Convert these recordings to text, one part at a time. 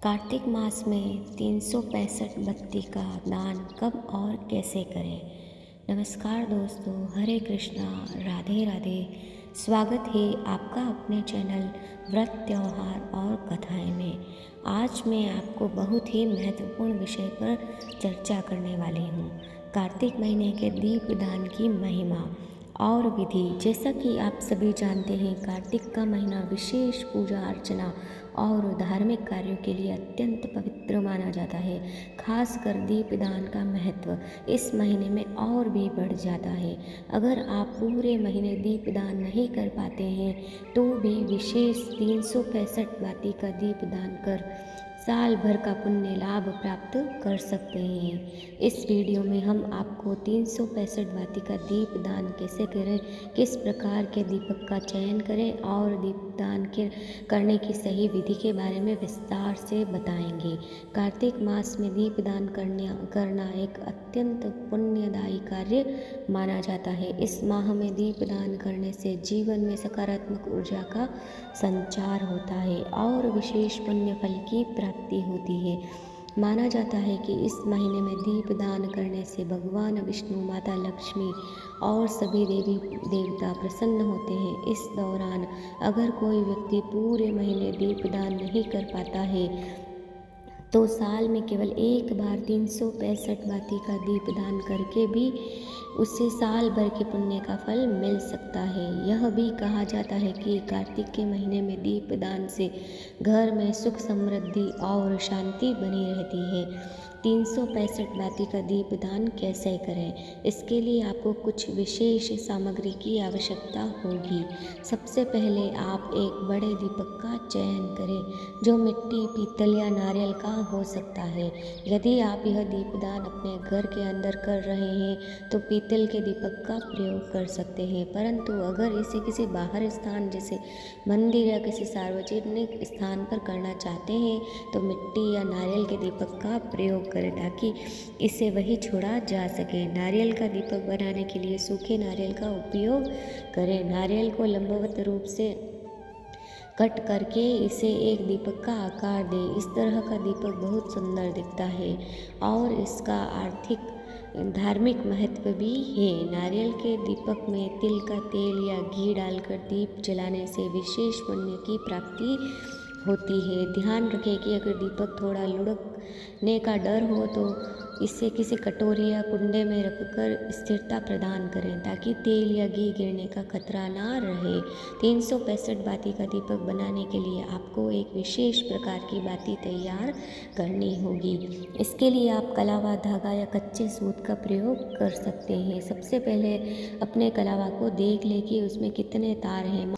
कार्तिक मास में 365 बत्ती का दान कब और कैसे करें। नमस्कार दोस्तों, हरे कृष्णा, राधे राधे। स्वागत है आपका अपने चैनल व्रत त्योहार और कथाएं में। आज मैं आपको बहुत ही महत्वपूर्ण विषय पर चर्चा करने वाली हूँ। कार्तिक महीने के दीप दान की महिमा और विधि। जैसा कि आप सभी जानते हैं, कार्तिक का महीना विशेष पूजा अर्चना और धार्मिक कार्यों के लिए अत्यंत पवित्र माना जाता है। खासकर दीपदान का महत्व इस महीने में और भी बढ़ जाता है। अगर आप पूरे महीने दीपदान नहीं कर पाते हैं तो भी विशेष 365 बाती का दीपदान कर साल भर का पुण्य लाभ प्राप्त कर सकते हैं। इस वीडियो में हम आपको 365 बाती का दीप दान कैसे करें, किस प्रकार के दीपक का चयन करें और दीपदान करने की सही विधि के बारे में विस्तार से बताएंगे। कार्तिक मास में दीपदान करना एक अत्यंत पुण्यदायी कार्य माना जाता है। इस माह में दीपदान करने से जीवन में सकारात्मक ऊर्जा का संचार होता है और विशेष पुण्य फल की प्राप्ति होती है। माना जाता है कि इस महीने में दीप दान करने से भगवान विष्णु, माता लक्ष्मी और सभी देवी देवता प्रसन्न होते हैं। इस दौरान अगर कोई व्यक्ति पूरे महीने दीप दान नहीं कर पाता है तो साल में केवल एक बार 365 बाती का दीप दान करके भी उससे साल भर के पुण्य का फल मिल सकता है। यह भी कहा जाता है कि कार्तिक के महीने में दीप दान से घर में सुख समृद्धि और शांति बनी रहती है। 365 बाती का दीप दान कैसे करें, इसके लिए आपको कुछ विशेष सामग्री की आवश्यकता होगी। सबसे पहले आप एक बड़े दीपक का चयन करें जो मिट्टी, पीतल या नारियल का हो सकता है। यदि आप यह दीपदान अपने घर के अंदर कर रहे हैं तो पीतल के दीपक का प्रयोग कर सकते हैं, परंतु अगर इसे किसी बाहर स्थान जैसे मंदिर या किसी सार्वजनिक स्थान पर करना चाहते हैं तो मिट्टी या नारियल के दीपक का प्रयोग करें ताकि इसे वही छोड़ा जा सके। नारियल का दीपक बनाने के लिए सूखे नारियल का उपयोग करें। नारियल को लंबवत रूप से कट करके इसे एक दीपक का आकार दें। इस तरह का दीपक बहुत सुंदर दिखता है और इसका आर्थिक धार्मिक महत्व भी है। नारियल के दीपक में तिल का तेल या घी डालकर दीप जलाने से विशेष पुण्य की प्राप्ति होती है। ध्यान रखें कि अगर दीपक थोड़ा लुढ़कने का डर हो तो इसे किसी कटोरी या कुंडे में रखकर स्थिरता प्रदान करें ताकि तेल या घी गिरने का खतरा ना रहे। 365 बाती का दीपक बनाने के लिए आपको एक विशेष प्रकार की बाती तैयार करनी होगी। इसके लिए आप कलावा, धागा या कच्चे सूत का प्रयोग कर सकते हैं। सबसे पहले अपने कलावा को देख लें कि उसमें कितने तार हैं।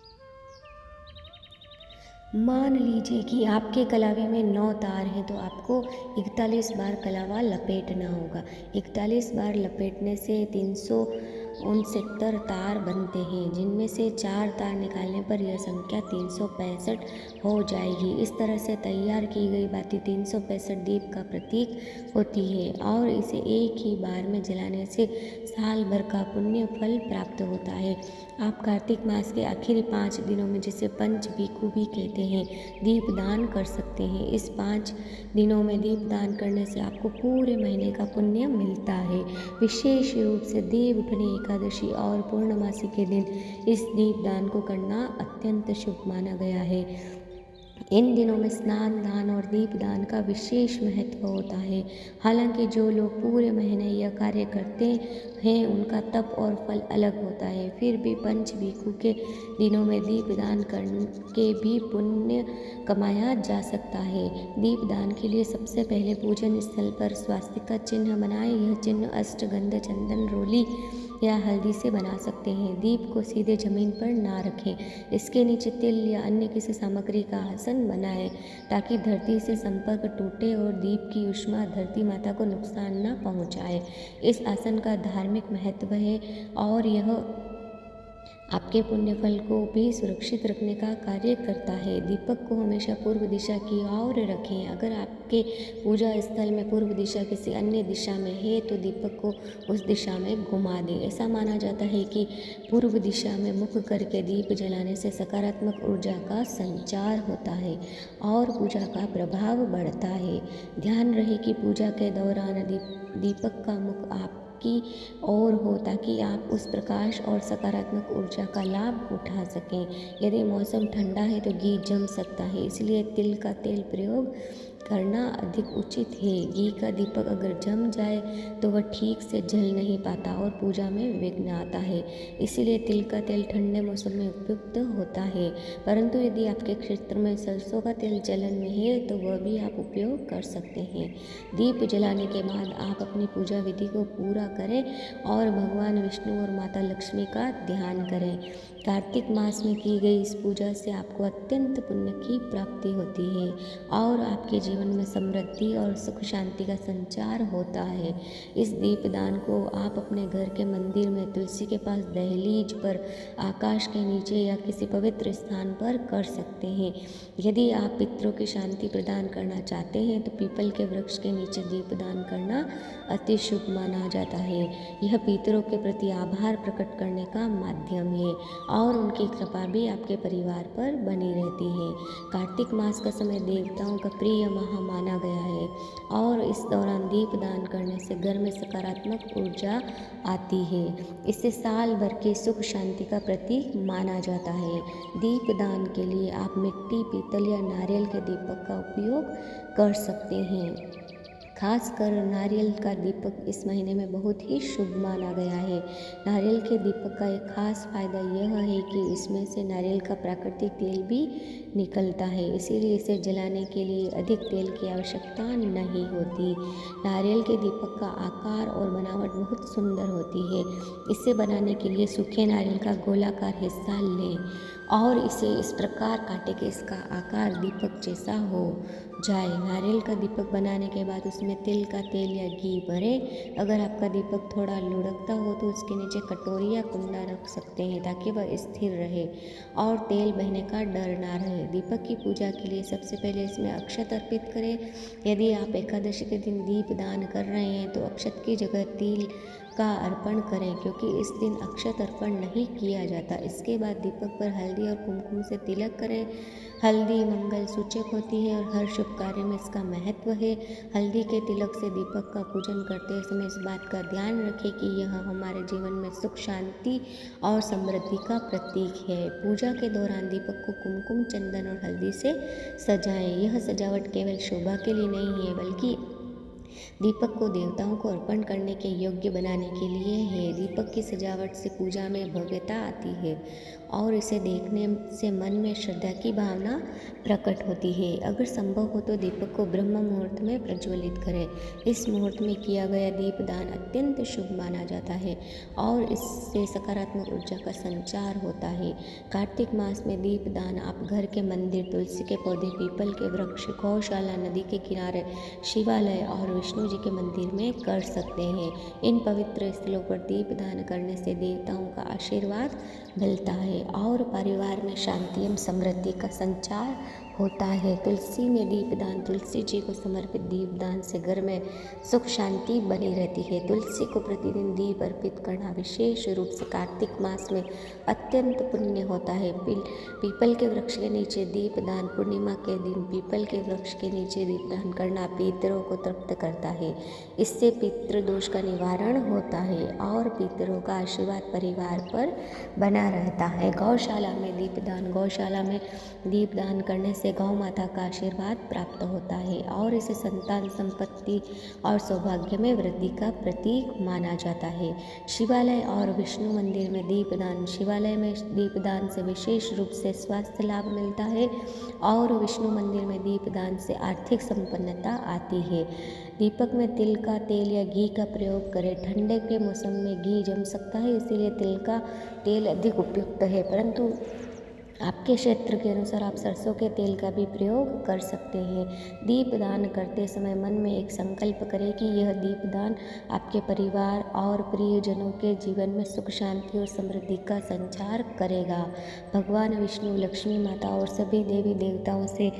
मान लीजिए कि आपके कलावे में 9 तार हैं तो आपको 41 बार कलावा लपेटना होगा। 41 बार लपेटने से 369 तार बनते हैं, जिनमें से 4 तार निकालने पर यह संख्या 365 हो जाएगी। इस तरह से तैयार की गई बाती 365 दीप का प्रतीक होती है और इसे एक ही बार में जलाने से साल भर का पुण्य फल प्राप्त होता है। आप कार्तिक मास के आखिरी 5 दिनों में, जिसे पंच बीकू भी कहते हैं, दीप दान कर सकते हैं। इस 5 दिनों में दीप दान करने से आपको पूरे महीने का पुण्य मिलता है। विशेष रूप से देवउठनी एकादशी और पूर्णमासी के दिन इस दीप दान को करना अत्यंत शुभ माना गया है। इन दिनों में स्नान दान और दीप दान का विशेष महत्व होता है। हालांकि जो लोग पूरे महीने यह कार्य करते हैं उनका तप और फल अलग होता है, फिर भी पंच बीकू के दिनों में दीप दान करके भी पुण्य कमाया जा सकता है। दीप दान के लिए सबसे पहले पूजन स्थल पर स्वास्तिक का चिन्ह बनाएं। यह चिन्ह अष्टगंध, चंदन, रोली या हल्दी से बना सकते हैं। दीप को सीधे जमीन पर ना रखें, इसके नीचे तिल या अन्य किसी सामग्री का आसन बनाएं ताकि धरती से संपर्क टूटे और दीप की ऊष्मा धरती माता को नुकसान न पहुंचाए। इस आसन का धार्मिक महत्व है और यह आपके पुण्य फल को भी सुरक्षित रखने का कार्य करता है। दीपक को हमेशा पूर्व दिशा की ओर रखें। अगर आपके पूजा स्थल में पूर्व दिशा किसी अन्य दिशा में है तो दीपक को उस दिशा में घुमा दें। ऐसा माना जाता है कि पूर्व दिशा में मुख करके दीप जलाने से सकारात्मक ऊर्जा का संचार होता है और पूजा का प्रभाव बढ़ता है। ध्यान रहे कि पूजा के दौरान दीपक का मुख आपकी ओर हो ताकि आप उस प्रकाश और सकारात्मक ऊर्जा का लाभ उठा सकें। यदि मौसम ठंडा है तो घी जम सकता है, इसलिए तिल का तेल प्रयोग करना अधिक उचित है। घी का दीपक अगर जम जाए तो वह ठीक से जल नहीं पाता और पूजा में विघ्न आता है। इसीलिए तिल का तेल ठंडे मौसम में उपयुक्त होता है, परंतु यदि आपके क्षेत्र में सरसों का तेल चलन में है तो वह भी आप उपयोग कर सकते हैं। दीप जलाने के बाद आप अपनी पूजा विधि को पूरा करें और भगवान विष्णु और माता लक्ष्मी का ध्यान करें। कार्तिक मास में की गई इस पूजा से आपको अत्यंत पुण्य की प्राप्ति होती है और आपके जीवन में समृद्धि और सुख शांति का संचार होता है। इस दीपदान को आप अपने घर के मंदिर में, तुलसी के पास, दहलीज पर, आकाश के नीचे या किसी पवित्र स्थान पर कर सकते हैं। यदि आप पितरों की शांति प्रदान करना चाहते हैं तो पीपल के वृक्ष के नीचे दीपदान करना अति शुभ माना जाता है। यह पितरों के प्रति आभार प्रकट करने का माध्यम है और उनकी कृपा भी आपके परिवार पर बनी रहती है। कार्तिक मास का समय देवताओं का प्रिय माह माना गया है और इस दौरान दीपदान करने से घर में सकारात्मक ऊर्जा आती है। इससे साल भर की सुख शांति का प्रतीक माना जाता है। दीपदान के लिए आप मिट्टी, पीतल या नारियल के दीपक का उपयोग कर सकते हैं। खासकर नारियल का दीपक इस महीने में बहुत ही शुभ माना गया है। नारियल के दीपक का एक खास फायदा यह है कि इसमें से नारियल का प्राकृतिक तेल भी निकलता है, इसीलिए इसे जलाने के लिए अधिक तेल की आवश्यकता नहीं होती। नारियल के दीपक का आकार और बनावट बहुत सुंदर होती है। इसे बनाने के लिए सूखे नारियल का गोलाकार हिस्सा लें और इसे इस प्रकार काटें कि इसका आकार दीपक जैसा हो जाए। नारियल का दीपक बनाने के बाद उसमें तिल का तेल या घी भरें। अगर आपका दीपक थोड़ा लुढ़कता हो तो उसके नीचे कटोरी या कुंडा रख सकते हैं ताकि वह स्थिर रहे और तेल बहने का डर ना रहे। दीपक की पूजा के लिए सबसे पहले इसमें अक्षत अर्पित करें। यदि आप एकादशी के दिन दीप दान कर रहे हैं तो अक्षत की जगह तिल का अर्पण करें, क्योंकि इस दिन अक्षत अर्पण नहीं किया जाता। इसके बाद दीपक पर हल्दी और कुमकुम से तिलक करें। हल्दी मंगल सूचक होती है और हर शुभ कार्य में इसका महत्व है। हल्दी के तिलक से दीपक का पूजन करते समय इस बात का ध्यान रखें कि यह हमारे जीवन में सुख शांति और समृद्धि का प्रतीक है। पूजा के दौरान दीपक को कुमकुम, चंदन और हल्दी से सजाएं। यह सजावट केवल शोभा के लिए नहीं है बल्कि दीपक को देवताओं को अर्पण करने के योग्य बनाने के लिए है। दीपक की सजावट से पूजा में भव्यता आती है और इसे देखने से मन में श्रद्धा की भावना प्रकट होती है। अगर संभव हो तो दीपक को ब्रह्म मुहूर्त में प्रज्वलित करें। इस मुहूर्त में किया गया दीपदान अत्यंत शुभ माना जाता है और इससे सकारात्मक ऊर्जा का संचार होता है। कार्तिक मास में दीपदान आप घर के मंदिर, तुलसी के पौधे, पीपल के वृक्ष, गौशाला, नदी के किनारे, शिवालय और विष्णु जी के मंदिर में कर सकते हैं। इन पवित्र स्थलों पर दीपदान करने से देवताओं का आशीर्वाद मिलता है और परिवार में शांति एवं समृद्धि का संचार होता है। तुलसी में दीपदान, तुलसी जी को समर्पित दीपदान से घर में सुख शांति बनी रहती है। तुलसी को प्रतिदिन दीप अर्पित करना विशेष रूप से कार्तिक मास में अत्यंत पुण्य होता है। पीपल के वृक्ष के नीचे दीपदान, पूर्णिमा के दिन पीपल के वृक्ष के नीचे दीपदान करना पितरों को तृप्त करता है। इससे पितृ दोष का निवारण होता है और पितरों का आशीर्वाद परिवार पर बना रहता है। गौशाला में दीपदान, गौशाला में दीपदान करने से गौ माता का आशीर्वाद प्राप्त होता है और इसे संतान, संपत्ति और सौभाग्य में वृद्धि का प्रतीक माना जाता है। शिवालय और विष्णु मंदिर में दीपदान, शिवालय में दीपदान से विशेष रूप से स्वास्थ्य लाभ मिलता है और विष्णु मंदिर में दीपदान से आर्थिक संपन्नता आती है। दीपक में तिल का तेल या घी का प्रयोग करें। ठंडे के मौसम में घी जम सकता है, इसीलिए तिल का तेल अधिक उपयुक्त है, परंतु आपके क्षेत्र के अनुसार आप सरसों के तेल का भी प्रयोग कर सकते हैं। दीपदान करते समय मन में एक संकल्प करें कि यह दीपदान आपके परिवार और प्रियजनों के जीवन में सुख, शांति और समृद्धि का संचार करेगा। भगवान विष्णु, लक्ष्मी माता और सभी देवी देवताओं से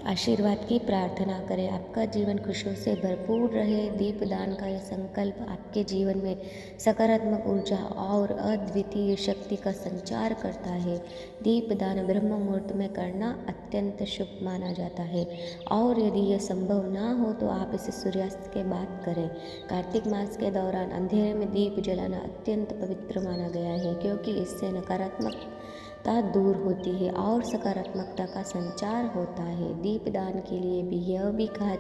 आशीर्वाद की प्रार्थना करें। आपका जीवन खुशियों से भरपूर रहे। दीपदान का यह संकल्प आपके जीवन में सकारात्मक ऊर्जा और अद्वितीय शक्ति का संचार करता है। दीपदान ब्रह्म मुहूर्त में करना अत्यंत शुभ माना जाता है और यदि यह संभव ना हो तो आप इसे सूर्यास्त के बाद करें। कार्तिक मास के दौरान अंधेरे में दीप जलाना अत्यंत पवित्र माना गया है, क्योंकि इससे नकारात्मकता दूर होती है और सकारात्मकता का संचार होता है। दीपदान के लिए भी यह भी कहा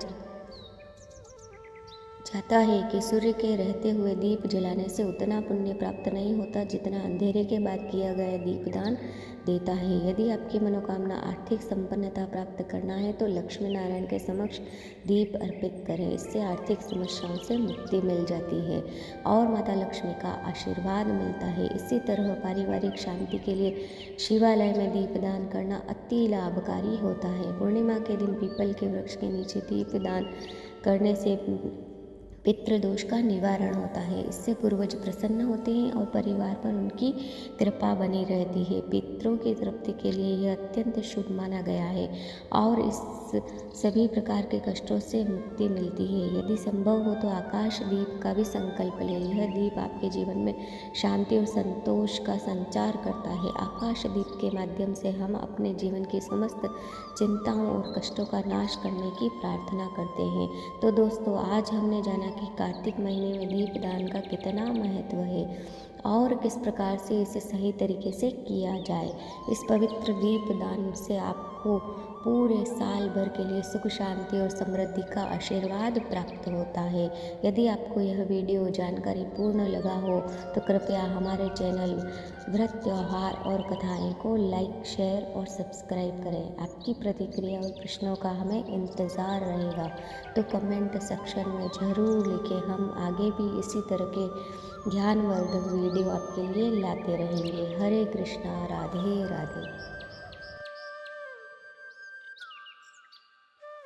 जाता है कि सूर्य के रहते हुए दीप जलाने से उतना पुण्य प्राप्त नहीं होता जितना अंधेरे के बाद किया गया दीपदान देता है। यदि आपकी मनोकामना आर्थिक संपन्नता प्राप्त करना है तो लक्ष्मी नारायण के समक्ष दीप अर्पित करें। इससे आर्थिक समस्याओं से मुक्ति मिल जाती है और माता लक्ष्मी का आशीर्वाद मिलता है। इसी तरह पारिवारिक शांति के लिए शिवालय में दीपदान करना अति लाभकारी होता है। पूर्णिमा के दिन पीपल के वृक्ष के नीचे दीपदान करने से पितृदोष का निवारण होता है। इससे पूर्वज प्रसन्न होते हैं और परिवार पर उनकी कृपा बनी रहती है। पितरों की तृप्ति के लिए यह अत्यंत शुभ माना गया है और इस सभी प्रकार के कष्टों से मुक्ति मिलती है। यदि संभव हो तो आकाश दीप का भी संकल्प लें। यह दीप आपके जीवन में शांति और संतोष का संचार करता है। आकाश दीप के माध्यम से हम अपने जीवन की समस्त चिंताओं और कष्टों का नाश करने की प्रार्थना करते हैं। तो दोस्तों, आज हमने जाना कि कार्तिक महीने में दीपदान का कितना महत्व है और किस प्रकार से इसे सही तरीके से किया जाए। इस पवित्र दीपदान से आपको पूरे साल भर के लिए सुख, शांति और समृद्धि का आशीर्वाद प्राप्त होता है। यदि आपको यह वीडियो जानकारी पूर्ण लगा हो तो कृपया हमारे चैनल व्रत, त्योहार और कथाएं को लाइक, शेयर और सब्सक्राइब करें। आपकी प्रतिक्रिया और प्रश्नों का हमें इंतज़ार रहेगा, तो कमेंट सेक्शन में ज़रूर लिखें। हम आगे भी इसी तरह के ज्ञानवर्धक वीडियो आपके लिए लाते रहेंगे। हरे कृष्णा, राधे राधे।